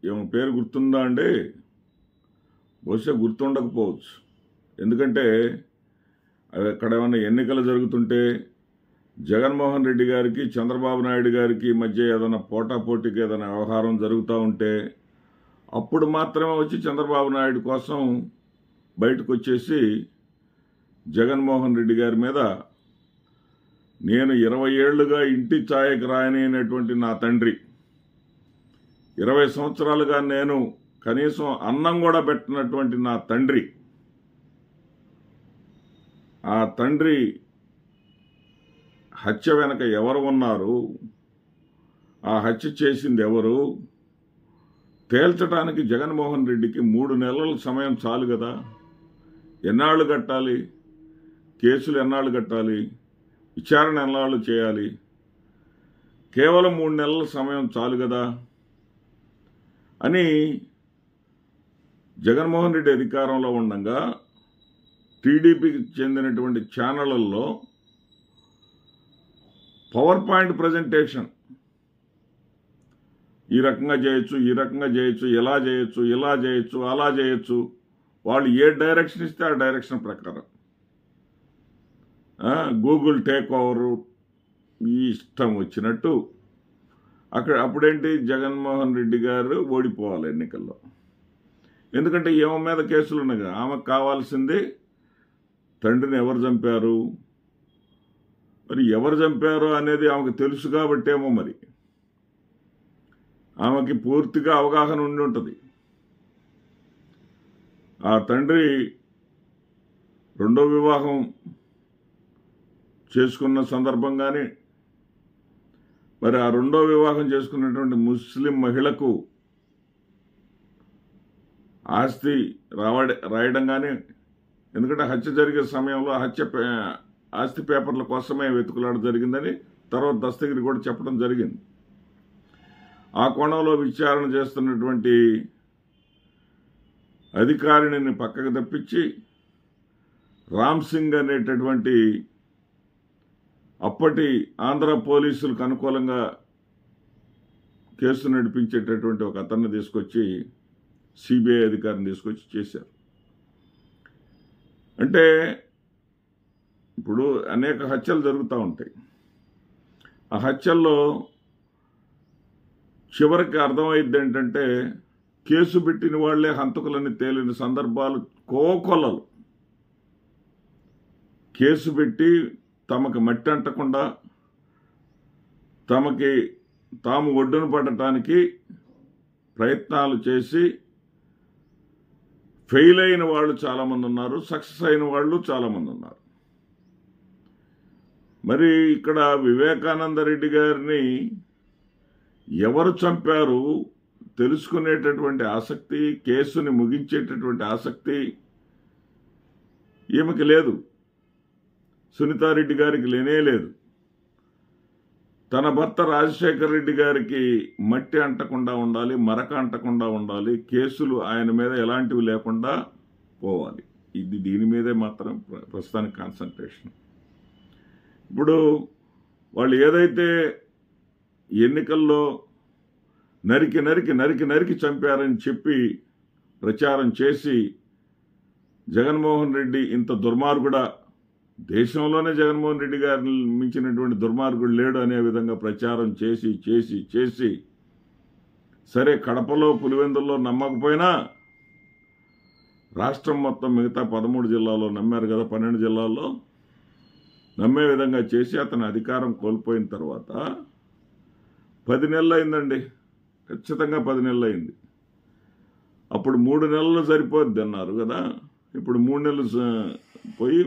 ఏమో పేరు గుర్తుందా అండి? బహుశా గుర్తుండకపోవచ్చు. ఎందుకంటే అవి అక్కడ ఏమైనా ఎన్నికలు జరుగుతుంటే జగన్మోహన్ రెడ్డి గారికి చంద్రబాబు నాయుడు గారికి మధ్య ఏదైనా పోటాపోటీకి ఏదైనా వ్యవహారం జరుగుతూ ఉంటే అప్పుడు మాత్రమే వచ్చి చంద్రబాబు నాయుడు కోసం బయటకు వచ్చేసి జగన్మోహన్ రెడ్డి గారి మీద నేను 20 ఏళ్లుగా ఇంటి ఛాయకు రాయనటువంటి నా తండ్రి 20 సంవత్సరాలుగా నేను కనీసం అన్నం కూడా పెట్టినటువంటి నా తండ్రి ఆ తండ్రి హత్య వెనక ఎవరు ఉన్నారు, ఆ హత్య చేసింది ఎవరు తేల్చడానికి జగన్మోహన్ రెడ్డికి 3 నెలల సమయం చాలు కదా. ఎన్నాళ్ళు కట్టాలి? కేసులు ఎన్నాళ్ళు కట్టాలి? విచారణ ఎన్నాళ్ళు చేయాలి? కేవలం 3 నెలల సమయం చాలు కదా అని జగన్మోహన్ రెడ్డి అధికారంలో ఉండగా టీడీపీకి చెందినటువంటి ఛానళ్లలో పవర్ పాయింట్ ప్రజెంటేషన్ ఈ రకంగా చేయొచ్చు, ఈ రకంగా చేయొచ్చు, ఎలా చేయొచ్చు, ఇలా చేయొచ్చు, అలా చేయొచ్చు. వాళ్ళు ఏ డైరెక్షన్ ఇస్తే ఆ డైరెక్షన్ ప్రకారం గూగుల్ టేక్ ఓవరు ఈ ఇష్టం వచ్చినట్టు అప్పుడేంటి జగన్మోహన్ రెడ్డి గారు ఓడిపోవాలి ఎన్నికల్లో. ఎందుకంటే ఈమె మీద కేసులు ఉన్నాయి. ఆమెకు కావాల్సింది తండ్రిని ఎవరు చంపారు, మరి ఎవరు చంపారు అనేది ఆమెకు తెలుసు కాబట్టేమో మరి ఆమెకి పూర్తిగా అవగాహన ఉండి ఉంటుంది. ఆ తండ్రి 2వ వివాహం చేసుకున్న సందర్భంగానే మరి ఆ 2వ వివాహం చేసుకున్నటువంటి ముస్లిం మహిళకు ఆస్తి రాయడం కానీ, ఎందుకంటే హత్య జరిగే సమయంలో ఆస్తి పేపర్ల కోసమే వెతుకులాడ జరిగిందని తర్వాత దస్తగిరి కూడా చెప్పడం జరిగింది. ఆ కోణంలో విచారణ చేస్తున్నటువంటి అధికారిని పక్కకు తప్పించి రామ్ సింగ్ అనేటటువంటి అప్పటి ఆంధ్ర పోలీసులకు అనుకూలంగా కేసు నడిపించేటటువంటి ఒక అతన్ని తీసుకొచ్చి సిబిఐ అధికారిని తీసుకొచ్చి చేశారు. అంటే ఇప్పుడు అనేక హత్యలు జరుగుతూ ఉంటాయి. ఆ హత్యల్లో చివరికి అర్థమైంది ఏంటంటే కేసు పెట్టిన వాళ్లే హంతకులని తేలిన సందర్భాలు కోకొల్లలు. కేసు పెట్టి తమకు మట్టి అంటకుండా తాము ఒడ్డున పడటానికి ప్రయత్నాలు చేసి ఫెయిల్ అయిన వాళ్ళు చాలామంది ఉన్నారు, సక్సెస్ అయిన వాళ్ళు చాలామంది ఉన్నారు. మరి ఇక్కడ వివేకానంద రెడ్డి గారిని ఎవరు చంపారు తెలుసుకునేటటువంటి ఆసక్తి, కేసుని ముగించేటటువంటి ఆసక్తి ఈమెకి లేదు, సునీతారెడ్డి గారికి లేదు. తన భర్త రాజశేఖర రెడ్డి గారికి మట్టి అంటకుండా ఉండాలి, మరక అంటకుండా ఉండాలి, కేసులు ఆయన మీద ఎలాంటివి లేకుండా పోవాలి. దీని మీదే మాత్రం ప్రస్తుతానికి కాన్సన్ట్రేషన్. ఇప్పుడు వాళ్ళు ఏదైతే ఎన్నికల్లో నరికి చంపారని చెప్పి ప్రచారం చేసి జగన్మోహన్ రెడ్డి ఇంత దుర్మార్గుడా, దేశంలోనే జగన్మోహన్ రెడ్డి గారిని మించినటువంటి దుర్మార్గుడు లేడు అనే విధంగా ప్రచారం చేసి సరే కడపలో పులివెందుల్లో నమ్మకపోయినా రాష్ట్రం మొత్తం మిగతా 13 జిల్లాల్లో నమ్మారు కదా, 12 జిల్లాల్లో నమ్మే విధంగా చేసి అతను అధికారం కోల్పోయిన తర్వాత 10 నెలలు అయిందండి. ఖచ్చితంగా 10 నెలలు అయింది. అప్పుడు 3 నెలలు సరిపోద్ది అన్నారు కదా, ఇప్పుడు 3 నెలలు పోయి